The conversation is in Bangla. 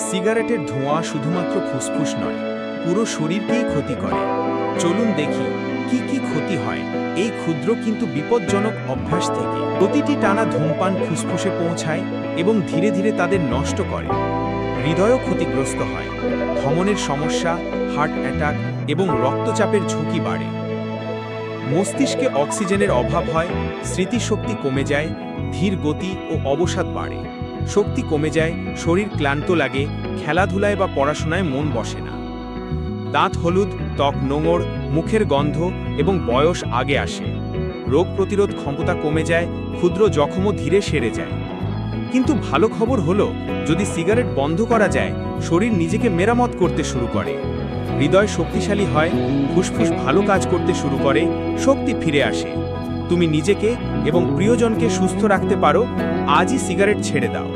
সিগারেটের ধোঁয়া শুধুমাত্র ফুসফুস নয়, পুরো শরীরকেই ক্ষতি করে। চলুন দেখি কি কি ক্ষতি হয় এই ক্ষুদ্র কিন্তু বিপজ্জনক অভ্যাস থেকে। প্রতিটি টানা ধূমপান ফুসফুসে পৌঁছায় এবং ধীরে ধীরে তাদের নষ্ট করে। হৃদয়ও ক্ষতিগ্রস্ত হয়, ধমনের সমস্যা, হার্ট অ্যাটাক এবং রক্তচাপের ঝুঁকি বাড়ে। মস্তিষ্কে অক্সিজেনের অভাব হয়, স্মৃতিশক্তি কমে যায়, ধীর গতি ও অবসাদ বাড়ে। শক্তি কমে যায়, শরীর ক্লান্ত লাগে, খেলাধুলায় বা পড়াশোনায় মন বসে না। দাঁত হলুদ, ত্বক নোংর, মুখের গন্ধ এবং বয়স আগে আসে। রোগ প্রতিরোধ ক্ষমতা কমে যায়, ক্ষুদ্র জখমও ধীরে সেরে যায়। কিন্তু ভালো খবর হলো, যদি সিগারেট বন্ধ করা যায়, শরীর নিজেকে মেরামত করতে শুরু করে। হৃদয় শক্তিশালী হয়, ফুসফুস ভালো কাজ করতে শুরু করে, শক্তি ফিরে আসে। তুমি নিজেকে এবং প্রিয়জনকে সুস্থ রাখতে পারো। আজই সিগারেট ছেড়ে দাও।